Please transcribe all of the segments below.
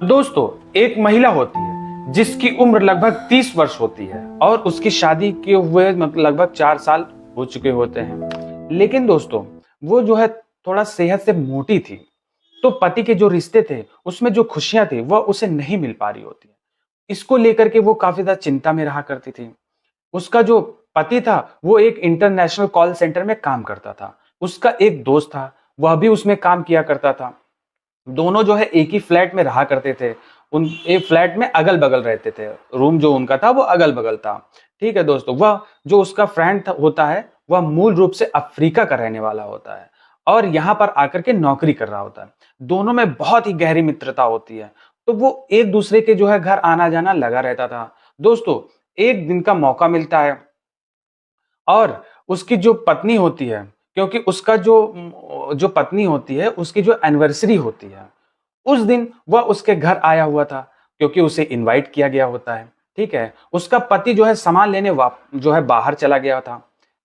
दोस्तों, एक महिला होती है जिसकी उम्र लगभग 30 वर्ष होती है और उसकी शादी किए हुए लगभग 4 साल हो चुके होते हैं। लेकिन दोस्तों, वो जो है थोड़ा सेहत से मोटी थी। तो पति के जो रिश्ते थे उसमें जो खुशियां थी वह उसे नहीं मिल पा रही होती। इसको लेकर के वो काफी ज्यादा चिंता में रहा करती थी। उसका जो पति था वो एक इंटरनेशनल कॉल सेंटर में काम करता था। उसका एक दोस्त था, वह भी उसमें काम किया करता था। दोनों जो है एक ही फ्लैट में रहा करते थे। उन एक फ्लैट में अगल बगल रहते थे। रूम जो उनका था वो अगल बगल था। ठीक है दोस्तों, वह जो उसका फ्रेंड होता है वह मूल रूप से अफ्रीका का रहने वाला होता है और यहाँ पर आकर के नौकरी कर रहा होता है। दोनों में बहुत ही गहरी मित्रता होती है। तो वो एक दूसरे के जो है घर आना जाना लगा रहता था। दोस्तों, एक दिन का मौका मिलता है और उसकी जो पत्नी होती है, क्योंकि उसका जो पत्नी होती है उसकी जो एनिवर्सरी होती है, उस दिन वह उसके घर आया हुआ था, क्योंकि उसे इनवाइट किया गया होता है। ठीक है, उसका पति जो है सामान लेने जो है बाहर चला गया था।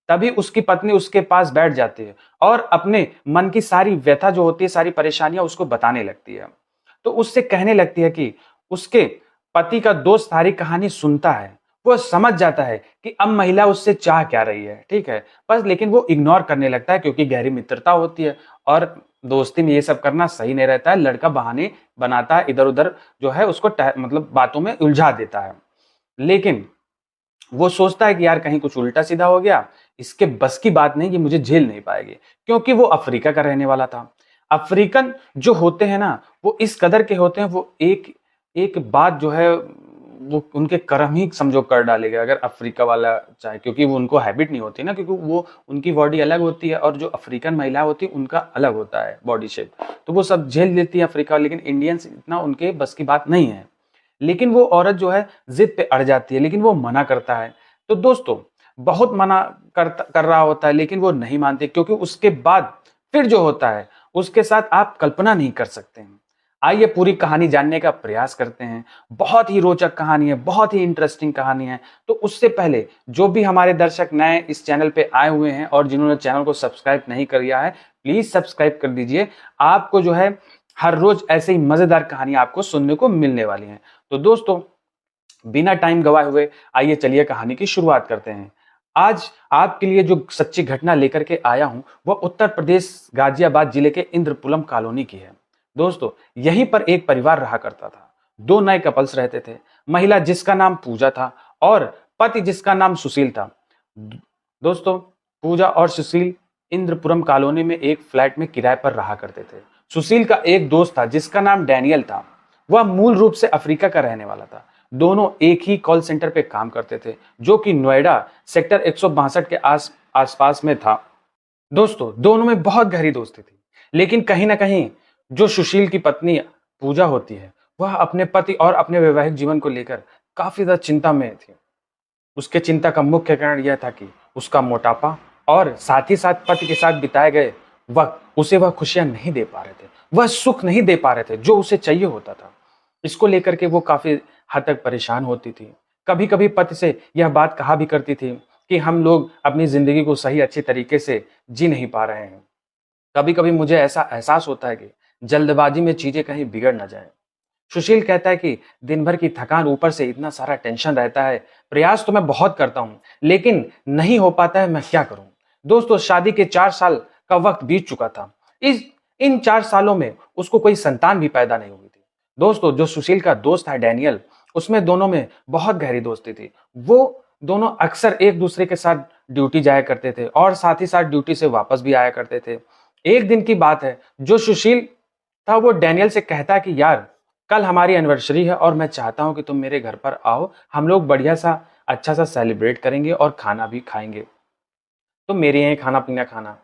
तभी उसकी पत्नी उसके पास बैठ जाती है और अपने मन की सारी व्यथा जो होती है, सारी परेशानियां उसको बताने लगती है। तो उससे कहने लगती है कि उसके पति का दोस्त सारी कहानी सुनता है। वो समझ जाता है कि अब महिला उससे चाह क्या रही है। ठीक है, बस लेकिन वो इग्नोर करने लगता है, क्योंकि गहरी मित्रता होती है और दोस्ती में ये सब करना सही नहीं रहता है। लड़का बहाने बनाता है, इधर उधर जो है उसको मतलब बातों में उलझा देता है। लेकिन वो सोचता है कि यार कहीं कुछ उल्टा सीधा हो गया, इसके बस की बात नहीं, ये मुझे झेल नहीं पाएगी, क्योंकि वो अफ्रीका का रहने वाला था। अफ्रीकन जो होते हैं ना, वो इस कदर के होते हैं, वो एक एक बात जो है वो उनके कर्म ही समझो कर डालेगा अगर अफ्रीका वाला चाहे, क्योंकि वो उनको हैबिट नहीं होती ना, क्योंकि वो उनकी बॉडी अलग होती है और जो अफ्रीकन महिला होती है उनका अलग होता है बॉडी शेप। तो वो सब झेल लेती है अफ्रीका, लेकिन इंडियंस इतना उनके बस की बात नहीं है। लेकिन वो औरत जो है जिद पे अड़ जाती है, लेकिन वो मना करता है। तो दोस्तों, बहुत मना कर रहा होता है, लेकिन वो नहीं मानती, क्योंकि उसके बाद फिर जो होता है उसके साथ आप कल्पना नहीं कर सकते हैं। आइए पूरी कहानी जानने का प्रयास करते हैं। बहुत ही रोचक कहानी है, बहुत ही इंटरेस्टिंग कहानी है। तो उससे पहले जो भी हमारे दर्शक नए इस चैनल पे आए हुए हैं और जिन्होंने चैनल को सब्सक्राइब नहीं किया है, प्लीज सब्सक्राइब कर दीजिए। आपको जो है हर रोज ऐसे ही मजेदार कहानी आपको सुनने को मिलने वाली है। तो दोस्तों, बिना टाइम गवाए हुए आइए चलिए कहानी की शुरुआत करते हैं। आज आपके लिए जो सच्ची घटना लेकर के आया हूं वह उत्तर प्रदेश गाजियाबाद जिले के इंद्रपुरम कॉलोनी की है। दोस्तों, यहीं पर एक परिवार रहा करता था। दो नए कपल्स रहते थे। महिला जिसका नाम पूजा था और पति जिसका नाम सुशील था। दोस्तों, पूजा और सुशील इंद्रपुरम कॉलोनी में एक फ्लैट में किराए पर रहा करते थे। सुशील का एक दोस्त था जिसका नाम डैनियल था। वह मूल रूप से अफ्रीका का रहने वाला था। दोनों एक ही कॉल सेंटर पे काम करते थे, जो कि नोएडा सेक्टर 162 के आसपास में था। दोस्तों, दोनों में बहुत गहरी दोस्ती थी, लेकिन कहीं ना कहीं जो सुशील की पत्नी पूजा होती है, वह अपने पति और अपने वैवाहिक जीवन को लेकर काफी ज्यादा चिंता में थी। उसके चिंता का मुख्य कारण यह था कि उसका मोटापा और साथ ही साथ पति के साथ बिताए गए वक्त उसे वह खुशियां नहीं दे पा रहे थे, वह सुख नहीं दे पा रहे थे जो उसे चाहिए होता था। इसको लेकर के वो काफी हद तक परेशान होती थी। कभी कभी पति से यह बात कहा भी करती थी कि हम लोग अपनी जिंदगी को सही अच्छी तरीके से जी नहीं पा रहे हैं। कभी कभी मुझे ऐसा एहसास होता है कि जल्दबाजी में चीजें कहीं बिगड़ ना जाए। सुशील कहता है कि दिन भर की थकान, ऊपर से इतना सारा टेंशन रहता है। प्रयास तो मैं बहुत करता हूं, लेकिन नहीं हो पाता है, मैं क्या करूं। दोस्तों, शादी के 4 साल का वक्त बीत चुका था। इस इन 4 सालों में उसको कोई संतान भी पैदा नहीं हुई थी। दोस्तों, जो सुशील का दोस्त है डैनियल, उसमें दोनों में बहुत गहरी दोस्ती थी। वो दोनों अक्सर एक दूसरे के साथ ड्यूटी जाया करते थे और साथ ही साथ ड्यूटी से वापस भी आया करते थे। एक दिन की बात है, जो सुशील था वो डैनियल से कहता है कि यार, कल हमारी एनिवर्सरी है और मैं चाहता हूं कि तुम मेरे घर पर आओ, हम लोग बढ़िया सा अच्छा सा सेलिब्रेट करेंगे और खाना भी खाएंगे। तो मेरे यहाँ खाना पीना खाना।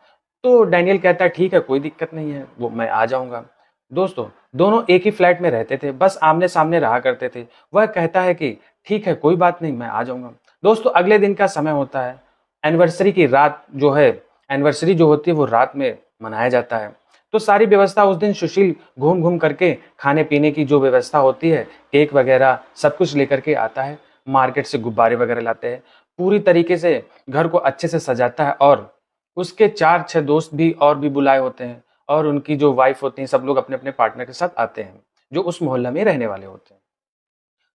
तो डैनियल कहता है ठीक है, कोई दिक्कत नहीं है, वो मैं आ जाऊंगा। दोस्तों, दोनों एक ही फ्लैट में रहते थे, बस आमने सामने रहा करते थे। वह कहता है कि ठीक है, कोई बात नहीं, मैं आ जाऊंगा। दोस्तों, अगले दिन का समय होता है। एनिवर्सरी की रात जो है, एनिवर्सरी जो होती है वो रात में मनाया जाता है। तो सारी व्यवस्था उस दिन सुशील घूम घूम करके खाने पीने की जो व्यवस्था होती है, केक वगैरह सब कुछ लेकर के आता है। मार्केट से गुब्बारे वगैरह लाते हैं, पूरी तरीके से घर को अच्छे से सजाता है और उसके 4-6 दोस्त भी और भी बुलाए होते हैं और उनकी जो वाइफ होती हैं, सब लोग अपने अपने पार्टनर के साथ आते हैं। जो उस मोहल्ला में रहने वाले होते हैं।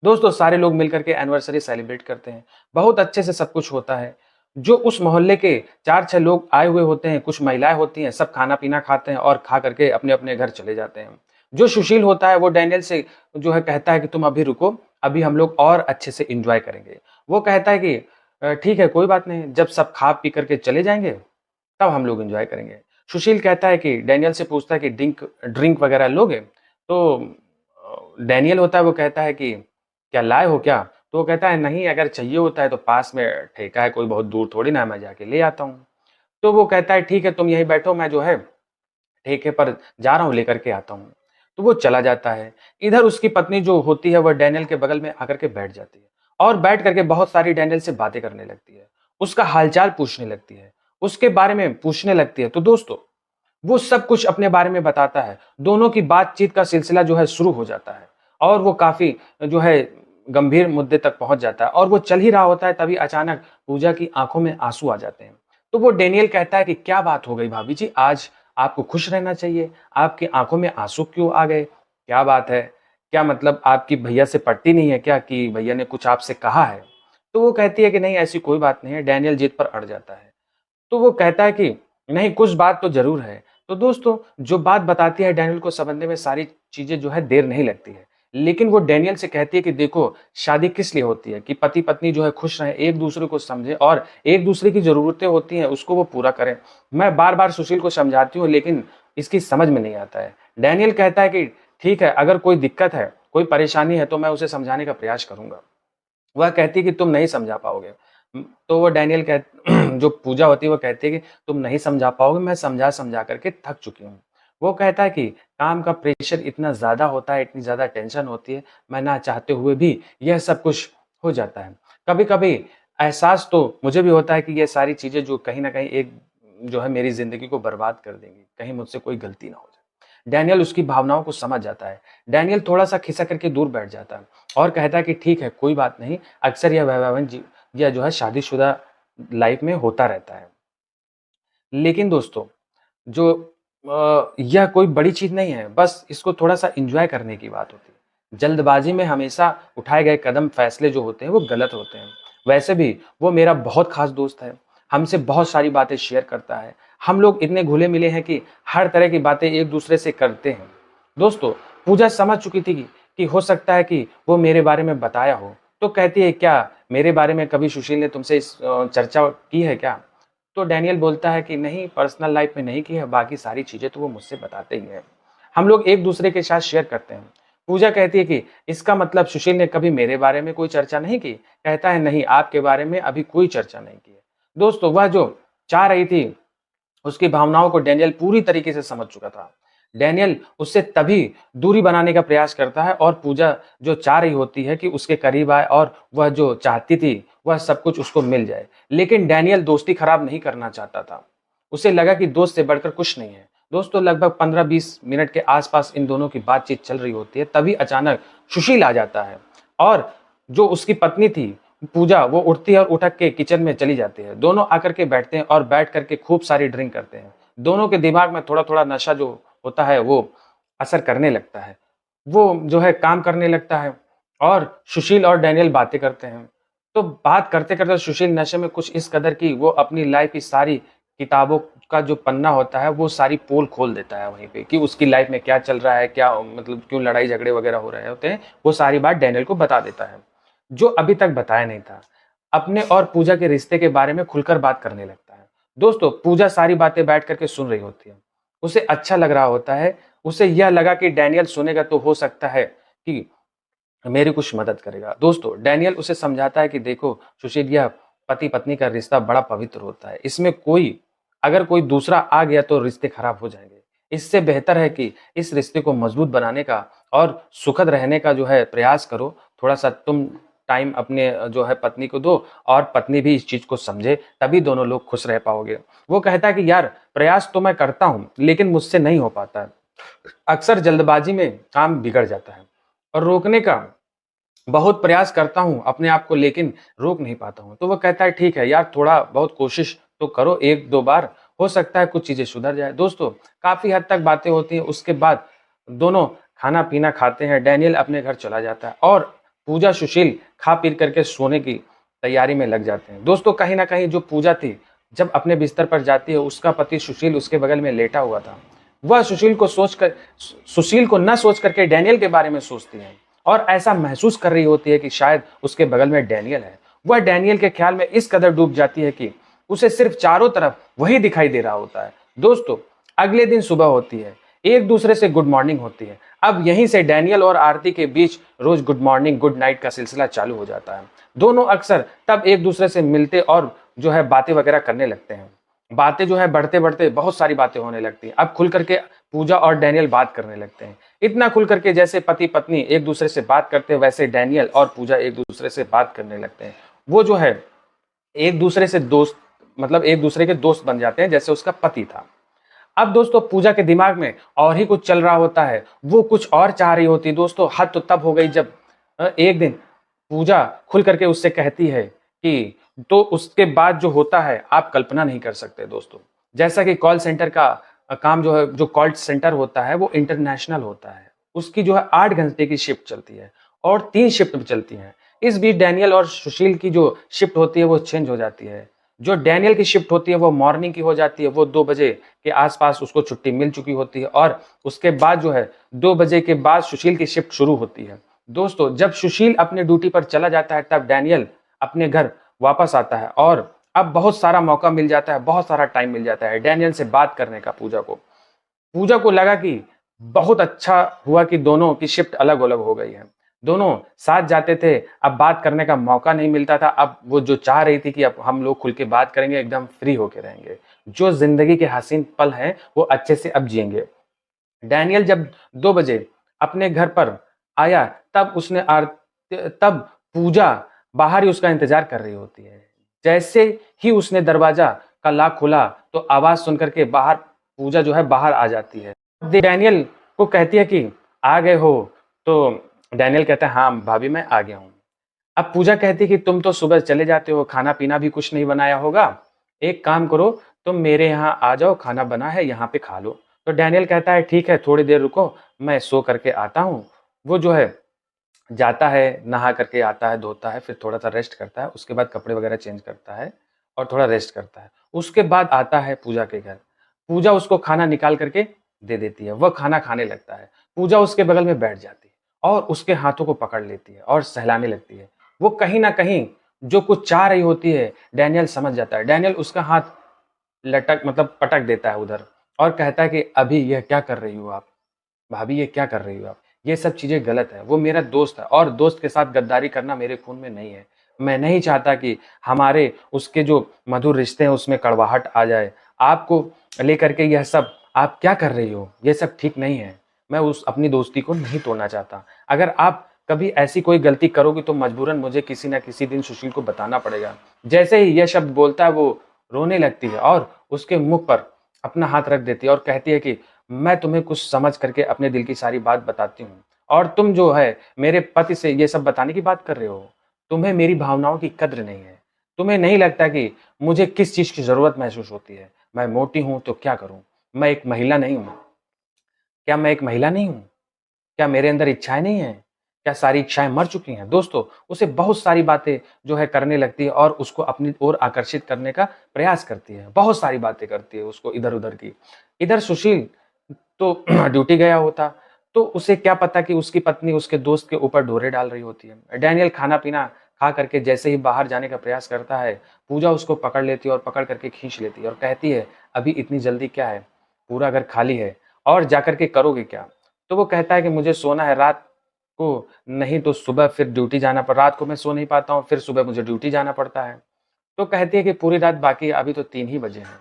दोस्तों सारे लोग मिलकर के एनिवर्सरी सेलिब्रेट करते हैं, बहुत अच्छे से सब कुछ होता है। जो उस मोहल्ले के 4-6 लोग आए हुए होते हैं, कुछ महिलाएं होती हैं, सब खाना-पीना खाते हैं और खा करके अपने-अपने घर चले जाते हैं। जो सुशील होता है वो डैनियल से जो है कहता है कि तुम अभी रुको, अभी हम लोग और अच्छे से एन्जॉय करेंगे। वो कहता है कि ठीक है कोई बात नहीं, जब सब खा पी करके चले जाएँगे, तब हम लोग एन्जॉय करेंगे। सुशील कहता है कि डैनियल से पूछता है कि ड्रिंक ड्रिंक वगैरह लोगे? तो डैनियल होता है वो कहता है कि क्या लाए हो क्या? तो वो कहता है नहीं, अगर चाहिए होता है तो पास में ठेका है, कोई बहुत दूर थोड़ी ना है, मैं जाके ले आता हूँ। तो वो कहता है ठीक है तुम यहीं बैठो, मैं जो है ठेके पर जा रहा हूँ, लेकर के आता हूँ। तो वो चला जाता है। इधर उसकी पत्नी जो होती है वह डैनियल के बगल में आकर के बैठ जाती है और बैठ करके बहुत सारी डैनियल से बातें करने लगती है। उसका हालचाल पूछने लगती है, उसके बारे में पूछने लगती है। तो दोस्तों वो सब कुछ अपने बारे में बताता है। दोनों की बातचीत का सिलसिला जो है शुरू हो जाता है और वो काफ़ी जो है गंभीर मुद्दे तक पहुँच जाता है और वो चल ही रहा होता है, तभी अचानक पूजा की आँखों में आँसू आ जाते हैं। तो वो डैनियल कहता है कि क्या बात हो गई भाभी जी? आज आपको खुश रहना चाहिए, आपकी आँखों में आँसू क्यों आ गए? क्या बात है? क्या मतलब आपकी भैया से पटती नहीं है क्या कि भैया ने कुछ आपसे कहा है? तो वो कहती है कि नहीं ऐसी कोई बात नहीं है। डैनियल जिद पर अड़ जाता है। तो वो कहता है कि नहीं कुछ बात तो ज़रूर है। तो दोस्तों जो बात बताती है डैनियल को समझने में सारी चीज़ें जो है देर नहीं लगती है। लेकिन वो डैनियल से कहती है कि देखो शादी किस लिए होती है कि पति-पत्नी जो है खुश रहें, एक-दूसरे को समझें और एक-दूसरे की ज़रूरतें होती हैं उसको वो पूरा करें। मैं बार-बार सुशील को समझाती हूँ लेकिन इसकी समझ में नहीं आता है। डैनियल कहता है कि ठीक है अगर कोई दिक्कत है, कोई परेशानी है तो मैं उसे समझाने का प्रयास करूँगा। वह कहती है कि तुम नहीं समझा पाओगे। तो वो डैनियल जो पूजा होती है वो कहती है कि तुम नहीं समझा पाओगे, मैं समझा-समझा करके थक चुकी हूँ। वो कहता है कि काम का प्रेशर इतना ज़्यादा होता है, इतनी ज़्यादा टेंशन होती है, मैं ना चाहते हुए भी यह सब कुछ हो जाता है। कभी-कभी एहसास तो मुझे भी होता है कि ये सारी चीज़ें जो कहीं न कहीं एक जो है मेरी ज़िंदगी को बर्बाद कर देंगी, कहीं मुझसे कोई गलती ना हो जाए। डैनियल उसकी भावनाओं को समझ जाता है। डैनियल थोड़ा-सा खिसक करके दूर बैठ जाता है और कहता है कि ठीक है, कोई बात नहीं, अक्सर यह वैवाहिक या जो है शादीशुदा लाइफ में होता रहता है। लेकिन दोस्तों जो यह कोई बड़ी चीज़ नहीं है, बस इसको थोड़ा-सा एन्जॉय करने की बात होती है। जल्दबाज़ी में हमेशा उठाए गए कदम, फैसले जो होते हैं वो गलत होते हैं। वैसे भी वो मेरा बहुत ख़ास दोस्त है, हमसे बहुत सारी बातें शेयर करता है। हम लोग इतने घुले-मिले हैं कि हर तरह की बातें एक-दूसरे से करते हैं। दोस्तों, पूजा समझ चुकी थी कि हो सकता है कि वो मेरे बारे में बताया हो, तो कहती है क्या मेरे बारे में कभी सुशील ने तुमसे चर्चा की है क्या? तो डैनियल बोलता है कि नहीं पर्सनल लाइफ में नहीं की है, बाकी सारी चीज़ें तो वो मुझसे बताते ही हैं। हम लोग एक-दूसरे के साथ शेयर करते हैं। पूजा कहती है कि इसका मतलब सुशील ने कभी मेरे बारे में कोई चर्चा नहीं की? कहता है नहीं, आपके बारे में अभी कोई चर्चा नहीं की है। दोस्तों वह जो चाह रही थी उसकी भावनाओं को डैनियल पूरी तरीके से समझ चुका था। डैनियल उससे तभी दूरी बनाने का प्रयास करता है और पूजा जो चाह रही होती है कि उसके करीब आए और वह जो चाहती थी, वह सब कुछ उसको मिल जाए। लेकिन डैनियल दोस्ती खराब नहीं करना चाहता था। उसे लगा कि दोस्त से बढ़कर कुछ नहीं है। दोस्तों लगभग 15-20 मिनट के आसपास इन दोनों की बातचीत चल रही होती है, तभी अचानक सुशील आ जाता है और जो उसकी पत्नी थी पूजा, वो उठती है और उठक के किचन में चली जाती है। दोनों आकर के बैठते हैं और बैठ कर के खूब सारी ड्रिंक करते हैं। दोनों के दिमाग में थोड़ा-थोड़ा नशा जो होता है वो असर करने लगता है। वो जो है काम करने लगता है और सुशील और डैनियल बातें करते हैं। तो बात करते-करते सुशील नशे में कुछ इस कदर कि वो अपनी लाइफ की सारी किताबों का जो पन्ना होता है वो सारी पोल खोल देता है वहीं पे कि उसकी लाइफ में क्या चल रहा है, क्या मतलब क्यों लड़ाई झगड़े वगैरह हो रहे होते हैं, वो सारी बात डैनियल को बता देता है, जो अभी तक बताया नहीं था। अपने और पूजा के रिश्ते के बारे में खुलकर बात करने लगता है। दोस्तों पूजा सारी बातें बैठ कर के सुन रही होती है। उसे अच्छा लग रहा होता है, उसे यह लगा कि डैनियल सुनेगा तो हो सकता है कि मेरी कुछ मदद करेगा। दोस्तों डैनियल उसे समझाता है कि देखो सुशील, यह पति-पत्नी का रिश्ता बड़ा पवित्र होता है। इसमें अगर कोई दूसरा आ गया तो रिश्ते खराब हो जाएँगे। इससे बेहतर है कि इस रिश्ते को मजबूत बनाने का और सुखद रहने का जो है प्रयास करो। थोड़ा-सा तुम टाइम अपने जो है पत्नी को दो और पत्नी भी इस चीज़ को समझे, तभी दोनों लोग खुश रह पाओगे। वो कहता है कि यार प्रयास तो मैं करता हूँ, लेकिन मुझसे नहीं हो पाता है। अक्सर जल्दबाजी में काम बिगड़ जाता है और रोकने का बहुत प्रयास करता हूँ अपने आप को, लेकिन रोक नहीं पाता हूँ। तो वो कहता है ठीक है यार, थोड़ा बहुत कोशिश तो करो, 1-2 बार हो सकता है कुछ चीज़ें सुधर जाए। दोस्तों काफ़ी हद तक बातें होती हैं, उसके बाद दोनों खाना पीना खाते हैं, डैनियल अपने घर चला जाता है और पूजा सुशील खा पी करके सोने की तैयारी में लग जाते हैं। दोस्तों कहीं ना कहीं जो पूजा थी जब अपने बिस्तर पर जाती है, उसका पति सुशील उसके बगल में लेटा हुआ था। वह सुशील को न सोच करके डैनियल के बारे में सोचती है और ऐसा महसूस कर रही होती है कि शायद उसके बगल में डैनियल है। वह डैनियल के ख्याल में इस कदर डूब जाती है कि उसे सिर्फ चारों तरफ वही दिखाई दे रहा होता है। दोस्तों अगले दिन सुबह होती है, एक दूसरे से गुड मॉर्निंग होती है। अब यहीं से डैनियल और आरती के बीच रोज गुड मॉर्निंग गुड नाइट का सिलसिला चालू हो जाता है। दोनों अक्सर तब एक दूसरे से मिलते और जो है बातें वगैरह करने लगते हैं। बातें जो है बढ़ते बढ़ते बहुत सारी बातें होने लगती हैं। अब खुल करके पूजा और डैनियल बात करने लगते हैं। इतना खुल करके जैसे पति पत्नी एक दूसरे से बात करते हैं, वैसे डैनियल और पूजा एक दूसरे से बात करने लगते हैं। वो जो है एक दूसरे से दोस्त, मतलब एक दूसरे के दोस्त बन जाते हैं जैसे उसका पति था। अब दोस्तों पूजा के दिमाग में और ही कुछ चल रहा होता है, वो कुछ और चाह रही होती। दोस्तों हद तो तब हो गई जब एक दिन पूजा खुल करके उससे कहती है कि तो उसके बाद जो होता है आप कल्पना नहीं कर सकते। दोस्तों जैसा कि कॉल सेंटर का काम जो है, जो कॉल सेंटर होता है वो इंटरनेशनल होता है। उसकी जो है 8 घंटे की शिफ्ट चलती है और 3 शिफ्ट चलती हैं। इस बीच डैनियल और सुशील की जो शिफ्ट होती है वो चेंज हो जाती है। जो डैनियल की शिफ्ट होती है वो मॉर्निंग की हो जाती है। वो 2 बजे के आसपास उसको छुट्टी मिल चुकी होती है और उसके बाद जो है 2 बजे के बाद सुशील की शिफ्ट शुरू होती है। दोस्तों जब सुशील अपने ड्यूटी पर चला जाता है तब डैनियल अपने घर वापस आता है और अब बहुत सारा मौका मिल जाता है, बहुत सारा टाइम मिल जाता है डैनियल से बात करने का। पूजा को लगा कि बहुत अच्छा हुआ कि दोनों की शिफ्ट अलग अलग हो गई है। दोनों साथ जाते थे, अब बात करने का मौका नहीं मिलता था। अब वो जो चाह रही थी कि अब हम लोग खुल के बात करेंगे, एकदम फ्री होके रहेंगे, जो जिंदगी के हसीन पल हैं वो अच्छे से अब जिएंगे। डैनियल जब 2 बजे अपने घर पर आया तब पूजा बाहर ही उसका इंतजार कर रही होती है। जैसे ही उसने दरवाजा का लॉक खुला तो आवाज सुन करके बाहर पूजा जो है बाहर आ जाती है। डैनियल को कहती है कि आ गए हो? तो डैनियल कहता है हाँ भाभी मैं आ गया हूँ। अब पूजा कहती है कि तुम तो सुबह चले जाते हो, खाना पीना भी कुछ नहीं बनाया होगा, एक काम करो तुम मेरे यहाँ आ जाओ, खाना बना है यहाँ पे खा लो। तो डैनियल कहता है ठीक है थोड़ी देर रुको, मैं सो करके आता हूँ। वो जो है जाता है, नहा करके आता है, धोता है, फिर थोड़ा सा रेस्ट करता है, उसके बाद कपड़े वगैरह चेंज करता है और थोड़ा रेस्ट करता है। उसके बाद आता है पूजा के घर। पूजा उसको खाना निकाल करके दे देती है। वह खाना खाने लगता है। पूजा उसके बगल में बैठ जाती है और उसके हाथों को पकड़ लेती है और सहलाने लगती है। वो कहीं ना कहीं जो कुछ चाह रही होती है डैनियल समझ जाता है। डैनियल उसका हाथ पटक देता है उधर और कहता है कि अभी यह क्या कर रही हो आप भाभी, ये क्या कर रही हो आप, ये सब चीजें गलत है। वो मेरा दोस्त है और दोस्त के साथ गद्दारी करना मेरे खून में नहीं है। मैं नहीं चाहता कि हमारे उसके जो मधुर रिश्ते हैं उसमें कड़वाहट आ जाए। आपको लेकर के यह सब आप क्या कर रही हो, ये सब ठीक नहीं है। मैं उस अपनी दोस्ती को नहीं तोड़ना चाहता। अगर आप कभी ऐसी कोई गलती करोगी तो मजबूरन मुझे किसी ना किसी दिन सुशील को बताना पड़ेगा। जैसे ही यह शब्द बोलता है वो रोने लगती है और उसके मुख पर अपना हाथ रख देती है और कहती है कि मैं तुम्हें कुछ समझ करके अपने दिल की सारी बात बताती हूँ और तुम जो है मेरे पति से ये सब बताने की बात कर रहे हो। तुम्हें मेरी भावनाओं की कद्र नहीं है। तुम्हें नहीं लगता कि मुझे किस चीज की जरूरत महसूस होती है। मैं मोटी हूं तो क्या करूं, मैं एक महिला नहीं हूं? क्या मैं एक महिला नहीं हूं? क्या मेरे अंदर इच्छाएं नहीं है? क्या सारी इच्छाएं मर चुकी हैं? दोस्तों उसे बहुत सारी बातें जो है करने लगती है और उसको अपनी ओर आकर्षित करने का प्रयास करती है। बहुत सारी बातें करती है उसको इधर उधर की। इधर सुशील तो ड्यूटी गया होता, तो उसे क्या पता कि उसकी पत्नी उसके दोस्त के ऊपर डोरे डाल रही होती है। डैनियल खाना पीना खा करके जैसे ही बाहर जाने का प्रयास करता है, पूजा उसको पकड़ लेती है और पकड़ करके खींच लेती है और कहती है अभी इतनी जल्दी क्या है, पूरा घर खाली है और जाकर के करोगे क्या? तो वो कहता है कि मुझे सोना है रात को, नहीं तो सुबह फिर ड्यूटी जाना पड़, रात को मैं सो नहीं पाता हूँ, फिर सुबह मुझे ड्यूटी जाना पड़ता है। तो कहती है कि पूरी रात बाकी है, अभी तो 3 ही बजे हैं,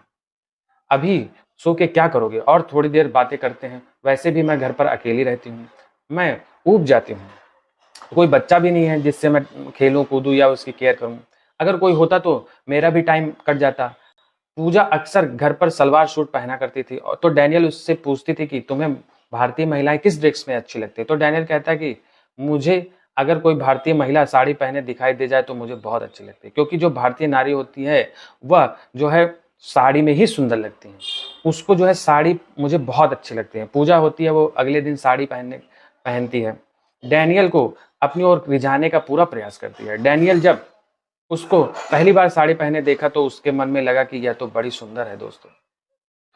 अभी सो के क्या करोगे? और थोड़ी देर बातें करते हैं। वैसे भी मैं घर पर अकेली रहती हूँ, मैं ऊब जाती हूँ। कोई बच्चा भी नहीं है जिससे मैं खेलूं कूदूं या उसकी केयर करूं। अगर कोई होता तो मेरा भी टाइम कट जाता। पूजा अक्सर घर पर सलवार सूट पहना करती थी और तो डैनियल उससे पूछती थी कि तुम्हें भारतीय महिलाएं किस ड्रेस में अच्छी लगती है? तो डैनियल कहता है कि मुझे अगर कोई भारतीय महिला साड़ी पहने दिखाई दे जाए तो मुझे बहुत अच्छी लगती है, क्योंकि जो भारतीय नारी होती है वह जो है साड़ी में ही सुंदर लगती है। उसको जो है साड़ी मुझे बहुत अच्छी लगती है। पूजा होती है वो अगले दिन साड़ी पहनने पहनती है, डैनियल को अपनी ओर रिझाने का पूरा प्रयास करती है। डैनियल जब उसको पहली बार साड़ी पहने देखा तो उसके मन में लगा कि यह तो बड़ी सुंदर है दोस्तों।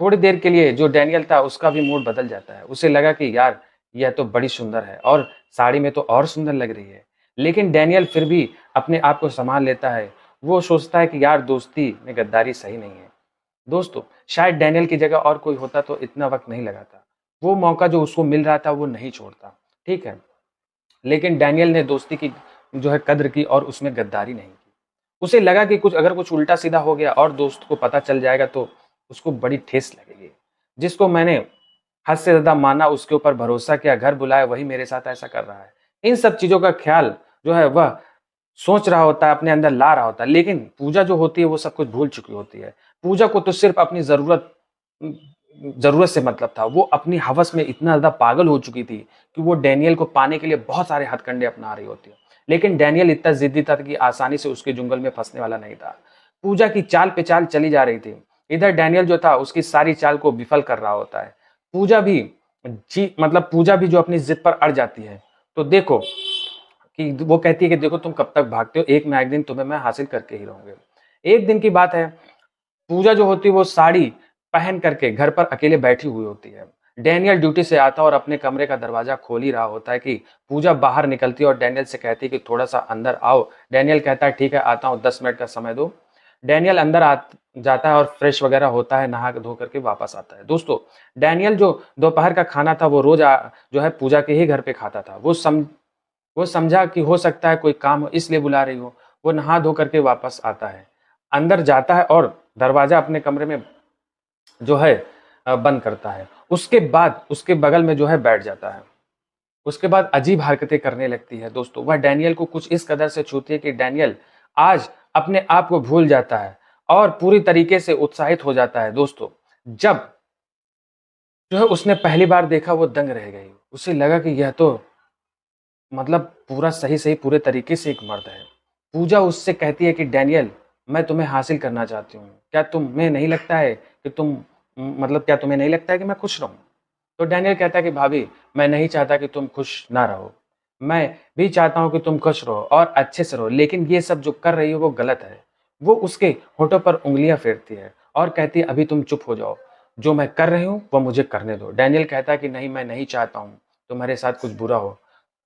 थोड़ी देर के लिए जो डैनियल था उसका भी मूड बदल जाता है। उसे लगा कि यार यह तो बड़ी सुंदर है और साड़ी में तो और सुंदर लग रही है। लेकिन डैनियल फिर भी अपने आप को संभाल लेता है। वो सोचता है कि यार दोस्ती में गद्दारी सही नहीं है। दोस्तों, शायद डैनियल की जगह और कोई होता तो इतना वक्त नहीं लगाता। वो मौका जो उसको मिल रहा था वो नहीं छोड़ता। ठीक है, लेकिन डैनियल ने दोस्ती की जो है कद्र की और उसमें गद्दारी नहीं की। उसे लगा कि कुछ उल्टा सीधा हो गया और दोस्त को पता चल जाएगा तो उसको बड़ी ठेस लगेगी। जिसको मैंने हद से ज्यादा माना, उसके ऊपर भरोसा किया, घर बुलाया, वही मेरे साथ ऐसा कर रहा है। इन सब चीजों का ख्याल जो है वह सोच रहा होता है, अपने अंदर ला रहा होता है। लेकिन पूजा जो होती है वो सब कुछ भूल चुकी होती है। पूजा को तो सिर्फ अपनी जरूरत से मतलब था। वो अपनी हवस में इतना ज्यादा पागल हो चुकी थी कि वो डैनियल को पाने के लिए बहुत सारे हथकंडे अपना रही होती है। लेकिन डैनियल इतना जिद्दी था कि आसानी से उसके जुंगल में फंसने वाला नहीं था। पूजा की चाल पे चाल चली जा रही थी। इधर डैनियल जो था उसकी सारी चाल को विफल कर रहा होता है। पूजा भी पूजा भी जो अपनी जिद पर अड़ जाती है। तो देखो कि वो कहती है कि देखो तुम कब तक भागते हो, एक ना एक दिन तुम्हें मैं हासिल करके ही रहूंगी। एक दिन की बात है, पूजा जो होती है वो साड़ी पहन करके घर पर अकेले बैठी हुई होती है। डैनियल ड्यूटी से आता और अपने कमरे का दरवाजा खोल ही रहा होता है कि पूजा बाहर निकलती है और डैनियल से कहती है कि थोड़ा सा अंदर आओ। डैनियल कहता है ठीक है आता हूँ, 10 मिनट का समय दो। डैनियल अंदर जाता है और फ्रेश वगैरह होता है, नहा धो करके वापस आता है। दोस्तों, डैनियल जो दोपहर का खाना था वो रोज जो है पूजा के ही घर पे खाता था। वो समझा कि हो सकता है कोई काम हो इसलिए बुला रही हो। वो नहा धो करके वापस आता है, अंदर जाता है और दरवाजा अपने कमरे में जो है बंद करता है। उसके बाद उसके बगल में जो है बैठ जाता है। उसके बाद अजीब हरकतें करने लगती है। दोस्तों, वह डैनियल को कुछ इस कदर से छूती है कि डैनियल आज अपने आप को भूल जाता है और पूरी तरीके से उत्साहित हो जाता है। दोस्तों, जब जो है उसने पहली बार देखा वो दंग रह गई। उसे लगा कि यह तो पूरा सही सही पूरे तरीके से एक मर्द है। पूजा उससे कहती है कि डैनियल, मैं तुम्हें हासिल करना चाहती हूँ। क्या तुम्हें नहीं लगता है कि मैं खुश रहूं? तो डैनियल कहता है कि भाभी, मैं नहीं चाहता कि तुम खुश ना रहो। मैं भी चाहता हूं कि तुम खुश रहो और अच्छे से रहो, लेकिन ये सब जो कर रही हो वो गलत है। वो उसके होठों पर उंगलियां फेरती है और कहती है अभी तुम चुप हो जाओ, जो मैं कर रही हूं वो मुझे करने दो। डैनियल कहता है कि नहीं, मैं नहीं चाहता हूं तुम्हारे साथ कुछ बुरा हो,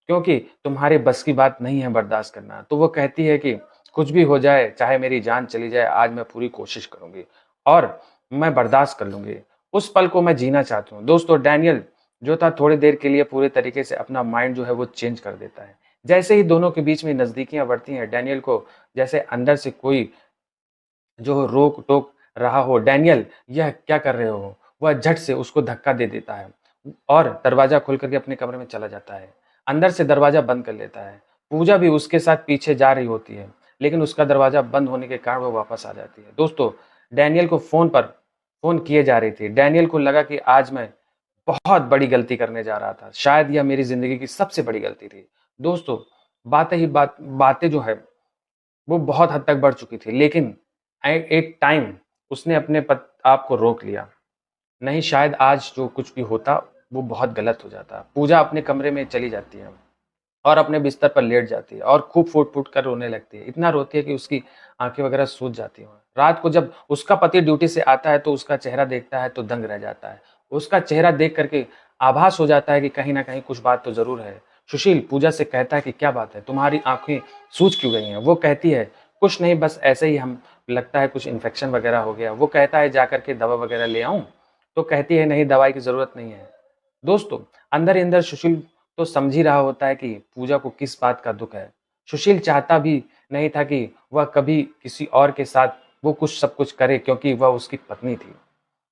क्योंकि तुम्हारे बस की बात नहीं है बर्दाश्त करना। तो वो कहती है कि कुछ भी हो जाए, चाहे मेरी जान चली जाए, आज मैं पूरी कोशिश करूंगी और मैं बर्दाश्त कर लूंगी। उस पल को मैं जीना चाहती हूँ। दोस्तों, डैनियल जो था थोड़ी देर के लिए पूरे तरीके से अपना माइंड जो है वो चेंज कर देता है। जैसे ही दोनों के बीच में नजदीकियां बढ़ती हैं, डैनियल को जैसे अंदर से कोई जो रोक टोक रहा हो, डैनियल यह क्या कर रहे हो, वह झट से उसको धक्का दे देता है और दरवाजा खोल करके अपने कमरे में चला जाता है। अंदर से दरवाजा बंद कर लेता है। पूजा भी उसके साथ पीछे जा रही होती है, लेकिन उसका दरवाजा बंद होने के कारण वो वापस आ जाती है। दोस्तों, डैनियल को फोन किए जा रही थी। डैनियल को लगा कि आज मैं बहुत बड़ी गलती करने जा रहा था, शायद यह मेरी जिंदगी की सबसे बड़ी गलती थी। दोस्तों, बातें जो है वो बहुत हद तक बढ़ चुकी थी, लेकिन एक टाइम उसने अपने आप को रोक लिया। नहीं, शायद आज जो कुछ भी होता वो बहुत गलत हो जाता। पूजा अपने कमरे में चली जाती है और अपने बिस्तर पर लेट जाती है और खूब फूट फूट कर रोने लगती है। इतना रोती है कि उसकी आंखें वगैरह सूज जाती हैं। रात को जब उसका पति ड्यूटी से आता है तो उसका चेहरा देखता है तो दंग रह जाता है। उसका चेहरा देख करके आभास हो जाता है कि कहीं ना कहीं कुछ बात तो जरूर है। सुशील पूजा से कहता है कि क्या बात है, तुम्हारी आंखें सूज क्यों गई हैं? वो कहती है कुछ नहीं, बस ऐसे ही, हम लगता है कुछ इन्फेक्शन वगैरह हो गया। वो कहता है जाकर के दवा वगैरह ले आऊं? तो कहती है नहीं, दवाई की जरूरत नहीं है। दोस्तों, अंदर ही अंदर सुशील तो समझ ही रहा होता है कि पूजा को किस बात का दुख है। सुशील चाहता भी नहीं था कि वह कभी किसी और के साथ वो कुछ सब कुछ करे, क्योंकि वह उसकी पत्नी थी।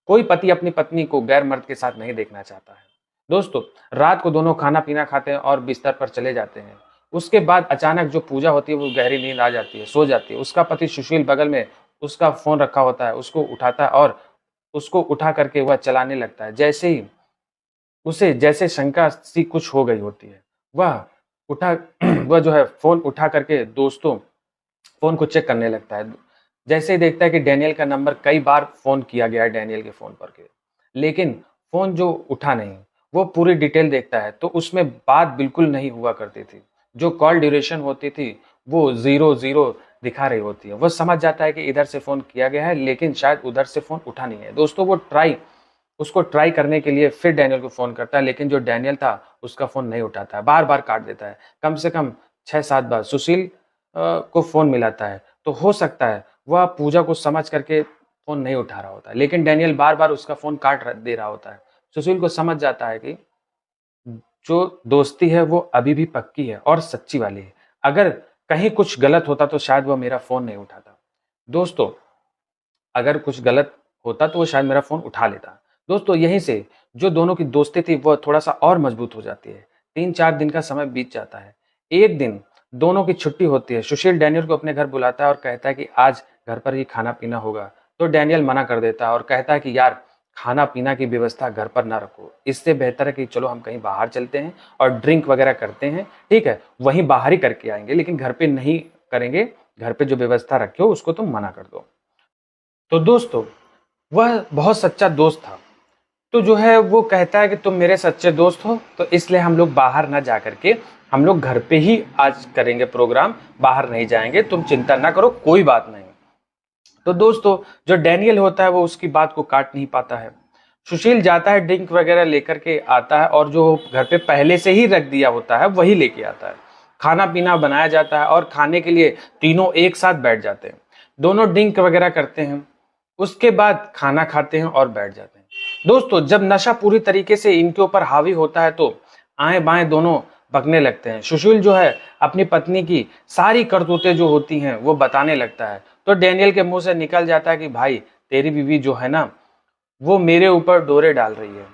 कोई पति अपनी पत्नी को गैर मर्द के साथ नहीं देखना चाहता है। दोस्तों, रात को दोनों खाना पीना खाते हैं और बिस्तर पर चले जाते हैं। उसके बाद अचानक जो पूजा होती है वो गहरी नींद आ जाती है, सो जाती है। उसका पति सुशील बगल में उसका फोन रखा होता है, उसको उठाता है और उसको उठा करके वह चलाने लगता है। जैसे ही उसे जैसे शंका सी कुछ हो गई होती है, वह उठा वह जो है फोन उठा करके दोस्तों फोन को चेक करने लगता है। जैसे ही देखता है कि डैनियल का नंबर कई बार फोन किया गया है डैनियल के फोन पर के, लेकिन फोन जो उठा नहीं। वो पूरी डिटेल देखता है तो उसमें बात बिल्कुल नहीं हुआ करती थी। जो कॉल ड्यूरेशन होती थी वो 0-0 दिखा रही होती है। वो समझ जाता है कि इधर से फ़ोन किया गया है लेकिन शायद उधर से फ़ोन उठा नहीं है। दोस्तों वो उसको ट्राई करने के लिए फिर डैनियल को फ़ोन करता है लेकिन जो डैनियल था उसका फ़ोन नहीं उठाता है, बार-बार काट देता है। कम से कम 6-7 बार सुशील को फ़ोन मिलाता है। तो हो सकता है वह पूजा को समझ करके फ़ोन नहीं उठा रहा होता है लेकिन डैनियल बार-बार उसका फ़ोन दे रहा होता है। सुशील को समझ जाता है कि जो दोस्ती है वो अभी भी पक्की है और सच्ची वाली है। अगर कहीं कुछ गलत होता तो शायद वह मेरा फ़ोन नहीं उठाता। दोस्तों अगर कुछ गलत होता तो वो शायद मेरा फ़ोन उठा लेता। दोस्तों यहीं से जो दोनों की दोस्ती थी वह थोड़ा-सा और मजबूत हो जाती है। 3-4 दिन का समय बीत जाता है। एक दिन दोनों की छुट्टी होती है। सुशील डैनियल को अपने घर बुलाता है और कहता है कि आज घर पर ही खाना-पीना होगा। तो डैनियल मना कर देता है और कहता है कि यार खाना-पीना की व्यवस्था घर पर ना रखो। इससे बेहतर है कि चलो हम कहीं बाहर चलते हैं और ड्रिंक वगैरह करते हैं, ठीक है? वहीं बाहर ही करके आएँगे लेकिन घर पे नहीं करेंगे। घर पे जो व्यवस्था रखे हो उसको तुम मना कर दो। तो दोस्तों वह बहुत सच्चा दोस्त था। तो जो है वो कहता है कि तुम मेरे सच्चे दोस्त हो तो इसलिए हम लोग बाहर ना जा करके हम लोग घर पे ही आज करेंगे प्रोग्राम, बाहर नहीं जाएंगे, तुम चिंता ना करो, कोई बात नहीं। तो दोस्तों जो डैनियल होता है वो उसकी बात को काट नहीं पाता है। सुशील जाता है ड्रिंक वगैरह लेकर के आता है और जो घर पे पहले से ही रख दिया होता है वही लेके आता है। खाना पीना बनाया जाता है और खाने के लिए तीनों एक साथ बैठ जाते हैं। दोनों ड्रिंक वगैरह करते हैं, उसके बाद खाना खाते हैं और बैठ जाते हैं। दोस्तों जब नशा पूरी तरीके से इनके ऊपर हावी होता है तो आएं बाएं दोनों बकने लगते हैं। सुशील जो है अपनी पत्नी की सारी करतूतें जो होती हैं वो बताने लगता है। तो डैनियल के मुंह से निकल जाता है कि भाई तेरी बीवी जो है ना वो मेरे ऊपर डोरे डाल रही है।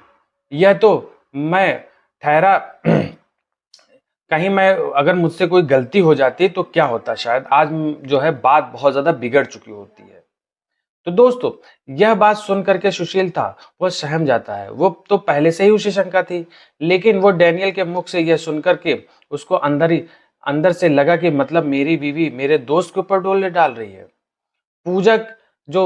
यह तो मैं ठहरा कहीं मैं अगर मुझसे कोई गलती हो जाती तो क्या होता, शायद आज जो है बात बहुत ज्यादा बिगड़ चुकी होती है। तो दोस्तों यह बात सुन करके सुशील था वह सहम जाता है। वो तो पहले से ही उसे शंका थी लेकिन वो डैनियल के मुख से यह सुन करके उसको अंदर से लगा कि मतलब मेरी बीवी मेरे दोस्त के ऊपर डोले डाल रही है। पूजा जो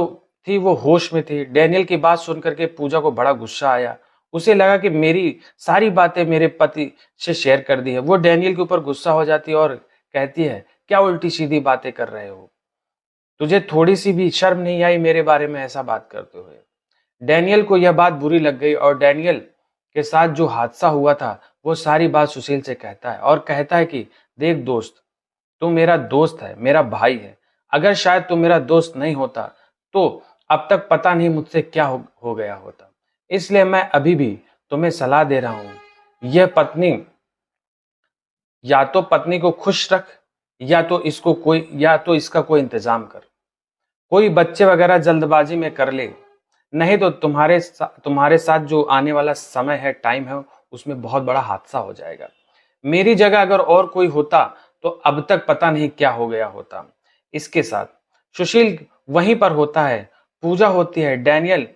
थी वो होश में थी। डैनियल की बात सुन करके पूजा को बड़ा गुस्सा आया। उसे लगा कि मेरी सारी बातें मेरे पति से शेयर कर दी है। वो डैनियल के ऊपर गुस्सा हो जाती है और कहती है क्या उल्टी सीधी बातें कर रहे हो, तुझे थोड़ी सी भी शर्म नहीं आई मेरे बारे में ऐसा बात करते हुए। डैनियल को यह बात बुरी लग गई और डैनियल के साथ जो हादसा हुआ था वो सारी बात सुशील से कहता है और कहता है कि देख दोस्त, तू मेरा दोस्त है, मेरा भाई है। अगर शायद तू मेरा दोस्त नहीं होता तो अब तक पता नहीं मुझसे क्या हो गया होता। इसलिए मैं अभी भी तुम्हें सलाह दे रहा हूं, यह पत्नी या तो पत्नी को खुश रख या तो इसका कोई इंतजाम कर। कोई बच्चे वगैरह जल्दबाजी में कर ले, नहीं तो तुम्हारे साथ जो आने वाला समय है, टाइम है, उसमें बहुत बड़ा हादसा हो जाएगा। मेरी जगह अगर और कोई होता तो अब तक पता नहीं क्या हो गया होता। इसके साथ सुशील वहीं पर होता है। पूजा होती है। डैनियल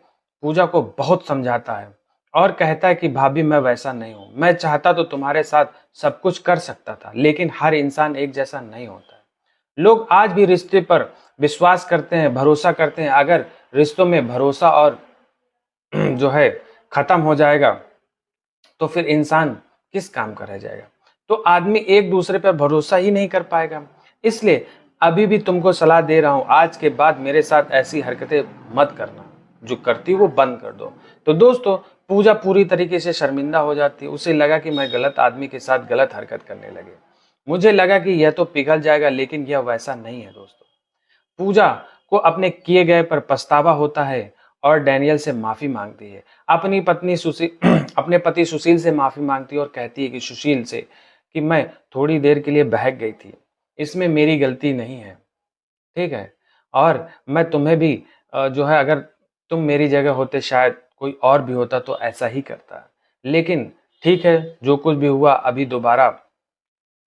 पूजा को बहुत समझाता है और कहता है कि भाभी मैं वैसा नहीं हूं, मैं चाहता तो तुम्हारे साथ सब कुछ कर सकता था लेकिन हर इंसान एक जैसा नहीं होता है। लोग आज भी रिश्ते पर विश्वास करते हैं, भरोसा करते हैं। अगर रिश्तों में भरोसा और जो है खत्म हो जाएगा तो फिर इंसान किस काम का रह जाएगा। तो आदमी एक दूसरे पर भरोसा ही नहीं कर पाएगा। इसलिए अभी भी तुमको सलाह दे रहा हूं, आज के बाद मेरे साथ ऐसी हरकतें मत करना, जो करती वो बंद कर दो। तो दोस्तों पूजा पूरी तरीके से शर्मिंदा हो जाती है। उसे लगा कि मैं गलत आदमी के साथ गलत हरकत करने लगे। मुझे लगा कि यह तो पिघल जाएगा लेकिन यह वैसा नहीं है। दोस्तों पूजा को अपने किए गए पर पछतावा होता है और डैनियल से माफी मांगती है। अपनी पत्नी सुशील अपने पति सुशील से माफी मांगती है और कहती है कि सुशील से कि मैं थोड़ी देर के लिए बहक गई थी, इसमें मेरी गलती नहीं है, ठीक है। और मैं तुम्हें भी जो है अगर तुम मेरी जगह होते शायद कोई और भी होता तो ऐसा ही करता। लेकिन ठीक है, जो कुछ भी हुआ अभी दोबारा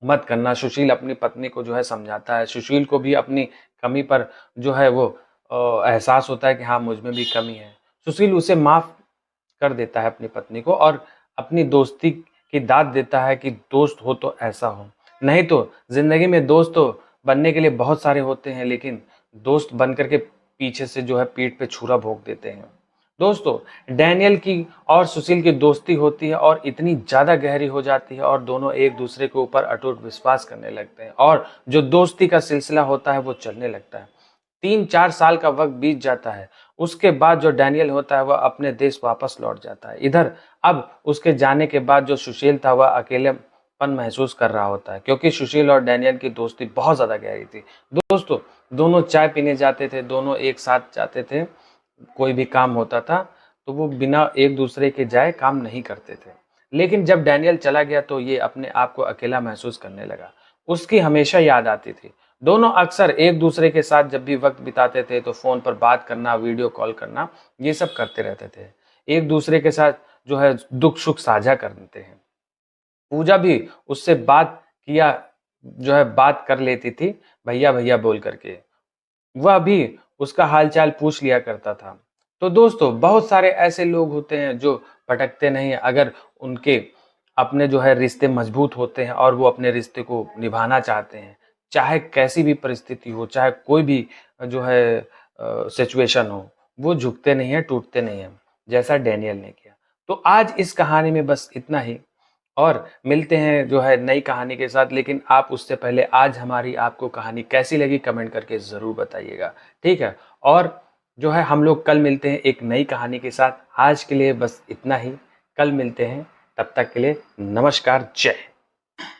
मत करना। सुशील अपनी पत्नी को जो है समझाता है। सुशील को भी अपनी कमी पर जो है वो एहसास होता है कि हाँ मुझ में भी कमी है। सुशील उसे माफ कर देता है अपनी पत्नी को और अपनी दोस्ती की दाद देता है कि दोस्त हो तो ऐसा हो, नहीं तो जिंदगी में दोस्त तो बनने के लिए बहुत सारे होते हैं लेकिन दोस्त बन करके पीछे से जो है पीठ पे छुरा भोंक देते हैं। दोस्तों डैनियल की और सुशील की दोस्ती होती है और इतनी ज़्यादा गहरी हो जाती है और दोनों एक दूसरे के ऊपर अटूट विश्वास करने लगते हैं और जो दोस्ती का सिलसिला होता है वो चलने लगता है। 3-4 साल का वक्त बीत जाता है। उसके बाद जो डैनियल होता है वह अपने देश वापस लौट जाता है। इधर अब उसके जाने के बाद जो सुशील था वह अकेलेपन महसूस कर रहा होता है, क्योंकि सुशील और डैनियल की दोस्ती बहुत ज़्यादा गहरी थी। दोस्तों दोनों चाय पीने जाते थे, दोनों एक साथ जाते थे। कोई भी काम होता था तो वो बिना एक दूसरे के जाए काम नहीं करते थे। लेकिन जब डैनियल चला गया तो ये अपने आप को अकेला महसूस करने लगा। उसकी हमेशा याद आती थी। दोनों अक्सर एक दूसरे के साथ जब भी वक्त बिताते थे तो फोन पर बात करना, वीडियो कॉल करना, ये सब करते रहते थे। एक दूसरे के साथ जो है दुख सुख साझा करते हैं। पूजा भी उससे बात किया जो है बात कर लेती थी, भैया भैया बोल करके। वह भी उसका हालचाल पूछ लिया करता था। तो दोस्तों बहुत सारे ऐसे लोग होते हैं जो भटकते नहीं, अगर उनके अपने जो है रिश्ते मजबूत होते हैं और वो अपने रिश्ते को निभाना चाहते हैं, चाहे कैसी भी परिस्थिति हो, चाहे कोई भी जो है सिचुएशन हो, वो झुकते नहीं है, टूटते नहीं है, जैसा डैनियल ने किया। तो आज इस कहानी में बस इतना ही, और मिलते हैं जो है नई कहानी के साथ। लेकिन आप उससे पहले आज हमारी आपको कहानी कैसी लगी कमेंट करके ज़रूर बताइएगा, ठीक है। और जो है हम लोग कल मिलते हैं एक नई कहानी के साथ। आज के लिए बस इतना ही, कल मिलते हैं, तब तक के लिए नमस्कार, जय हिंद।